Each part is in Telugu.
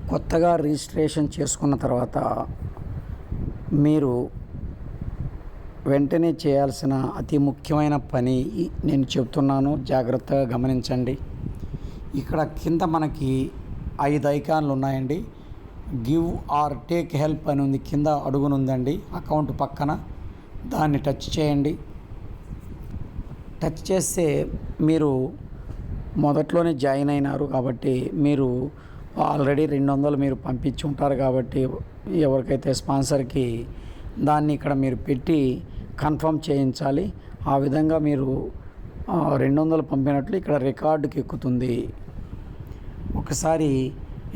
కొత్తగా రిజిస్ట్రేషన్ చేసుకున్న తర్వాత మీరు వెంటనే చేయాల్సిన అతి ముఖ్యమైన పని నేను చెప్తున్నాను, జాగ్రత్తగా గమనించండి. ఇక్కడ కింద మనకి 5 ఐకాన్లు ఉన్నాయండి. గివ్ ఆర్ టేక్ హెల్ప్ అని ఉంది, కింద అడుగునుందండి అకౌంట్ పక్కన. దాన్ని టచ్ చేయండి. టచ్ చేస్తే మీరు మొదట్లోనే జాయిన్ అయినారు కాబట్టి మీరు ఆల్రెడీ 200 మీరు పంపించి ఉంటారు కాబట్టి ఎవరికైతే స్పాన్సర్కి దాన్ని ఇక్కడ మీరు పెట్టి కన్ఫర్మ్ చేయించాలి. ఆ విధంగా మీరు 200 పంపినట్లు ఇక్కడ రికార్డుకి ఎక్కుతుంది. ఒకసారి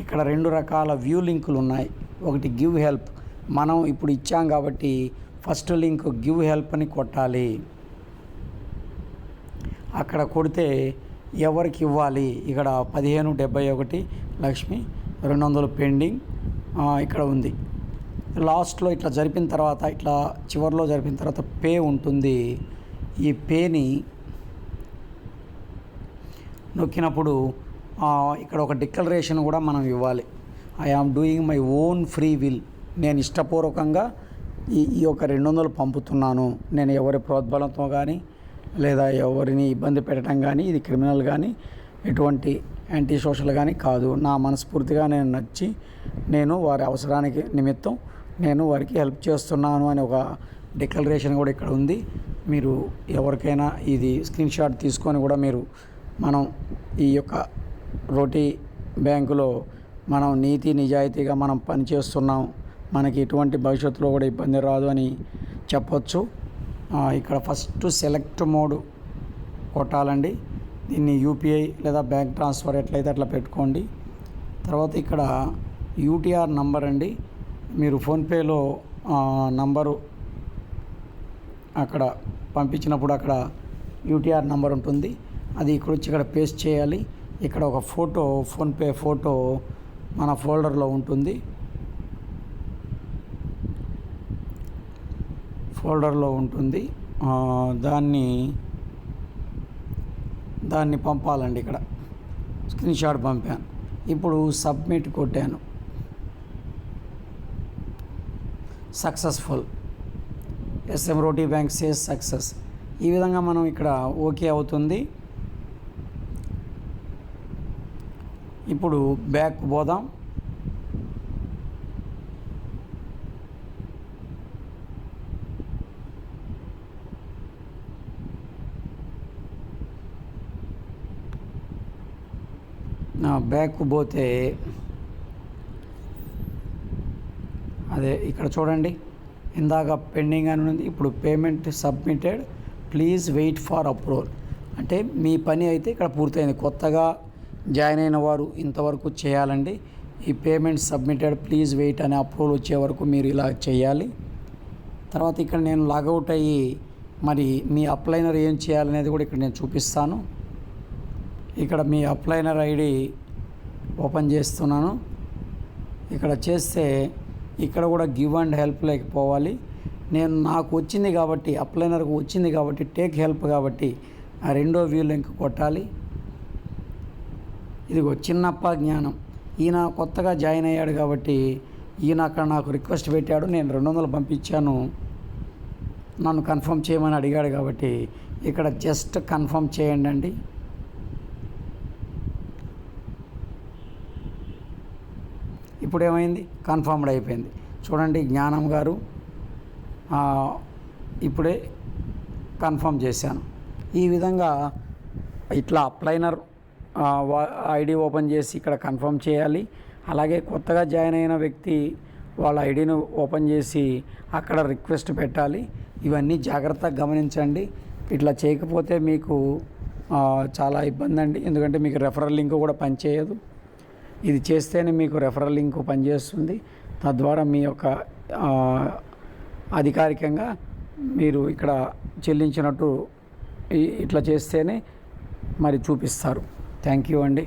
ఇక్కడ 2 రకాల వ్యూ లింకులు ఉన్నాయి. ఒకటి గివ్ హెల్ప్, మనం ఇప్పుడు ఇచ్చాం కాబట్టి ఫస్ట్ లింక్ గివ్ హెల్ప్ అని కొట్టాలి. అక్కడ కొడితే ఎవరికి ఇవ్వాలి, ఇక్కడ 1571 లక్ష్మి 200 పెండింగ్ ఇక్కడ ఉంది. లాస్ట్లో ఇట్లా జరిపిన తర్వాత, ఇట్లా చివరిలో జరిపిన తర్వాత పే ఉంటుంది. ఈ పేని నొక్కినప్పుడు ఇక్కడ ఒక డిక్లరేషన్ కూడా మనం ఇవ్వాలి. I am doing my own free will, నేను ఇష్టపూర్వకంగా ఈ యొక్క 200 పంపుతున్నాను. నేను ఎవరి ప్రోద్బలంతో కానీ లేదా ఎవరిని ఇబ్బంది పెట్టడం కానీ, ఇది క్రిమినల్ కానీ ఎటువంటి యాంటీ సోషల్ కానీ కాదు. నా మనస్ఫూర్తిగా నేను నచ్చి నేను వారి అవసరానికి నిమిత్తం నేను వారికి హెల్ప్ చేస్తున్నాను అని ఒక డిక్లరేషన్ కూడా ఇక్కడ ఉంది. మీరు ఎవరికైనా ఇది స్క్రీన్ షాట్ తీసుకొని కూడా మనం ఈ యొక్క రోటీ బ్యాంకులో మనం నీతి నిజాయితీగా మనం పనిచేస్తున్నాం, మనకి ఎటువంటి భవిష్యత్తులో కూడా ఇబ్బంది రాదు అని చెప్పొచ్చు. ఇక్కడ ఫస్ట్ సెలెక్ట్ మోడ్ కొట్టాలండి. దీన్ని యూపీఐ లేదా బ్యాంక్ ట్రాన్స్ఫర్ ఎట్లయితే అట్లా పెట్టుకోండి. తర్వాత ఇక్కడ యూటీఆర్ నంబర్ అండి, మీరు ఫోన్పేలో నంబరు అక్కడ పంపించినప్పుడు అక్కడ యూటీఆర్ నంబర్ ఉంటుంది, అది ఇక్కడ వచ్చి ఇక్కడ పేస్ట్ చేయాలి. ఇక్కడ ఒక ఫోటో, ఫోన్పే ఫోటో మన ఫోల్డర్లో ఉంటుంది. దాన్ని పంపాలండి. ఇక్కడ స్క్రీన్ షాట్ పంపాను. ఇప్పుడు సబ్మిట్ కొట్టాను, సక్సెస్ఫుల్, ఎస్ఎం రోటీ బ్యాంక్ సేస్ సక్సెస్. ఈ విధంగా మనం ఇక్కడ ఓకే అవుతుంది. ఇప్పుడు బ్యాక్ పోదాం. బ్యాక్ పోతే అదే ఇక్కడ చూడండి, ఇందాక పెండింగ్ అని ఉంది, ఇప్పుడు payment submitted, please wait for approval. అంటే మీ పని అయితే ఇక్కడ పూర్తయింది. కొత్తగా జాయిన్ అయిన వారు ఇంతవరకు చేయాలండి. ఈ పేమెంట్ సబ్మిటెడ్, ప్లీజ్ వెయిట్ అనే అప్రూవల్ వచ్చే వరకు మీరు ఇలా చేయాలి. తర్వాత ఇక్కడ నేను లాగౌట్ అయ్యి మరి మీ అప్లైనర్ ఏం చేయాలనేది కూడా ఇక్కడ నేను చూపిస్తాను. ఇక్కడ మీ అప్లైనర్ ఐడి ఓపెన్ చేస్తున్నాను. ఇక్కడ చేస్తే ఇక్కడ కూడా గివ్ అండ్ హెల్ప్ లేకపోవాలి. నాకు వచ్చింది కాబట్టి, అప్లైనర్కు వచ్చింది కాబట్టి, టేక్ హెల్ప్ కాబట్టి ఆ రెండో వ్యూ లింక్ కొట్టాలి. ఇదిగో చిన్నప్ప జ్ఞానం, ఈయన కొత్తగా జాయిన్ అయ్యాడు కాబట్టి ఈయన అక్కడ నాకు రిక్వెస్ట్ పెట్టాడు, నేను 200 పంపించాను, నన్ను కన్ఫర్మ్ చేయమని అడిగాడు కాబట్టి ఇక్కడ జస్ట్ కన్ఫర్మ్ చేయండి అండి. ఇప్పుడు ఏమైంది, కన్ఫర్మ్డ్ అయిపోయింది. చూడండి, జ్ఞానం గారు ఇప్పుడే కన్ఫర్మ్ చేశాను. ఈ విధంగా ఇట్లా అప్లైనర్ ఐడి ఓపెన్ చేసి ఇక్కడ కన్ఫర్మ్ చేయాలి. అలాగే కొత్తగా జాయిన్ అయిన వ్యక్తి వాళ్ళ ఐడిని ఓపెన్ చేసి అక్కడ రిక్వెస్ట్ పెట్టాలి. ఇవన్నీ జాగ్రత్తగా గమనించండి. ఇట్లా చేయకపోతే మీకు చాలా ఇబ్బంది అండి, ఎందుకంటే మీకు రెఫరల్ లింక్ కూడా పనిచేయదు. ఇది చేస్తేనే మీకు రెఫరల్ లింక్ పనిచేస్తుంది. తద్వారా మీ యొక్క అధికారికంగా మీరు ఇక్కడ చెల్లించినట్టు ఇట్లా చేస్తేనే మరి చూపిస్తారు. థ్యాంక్ యూ అండి.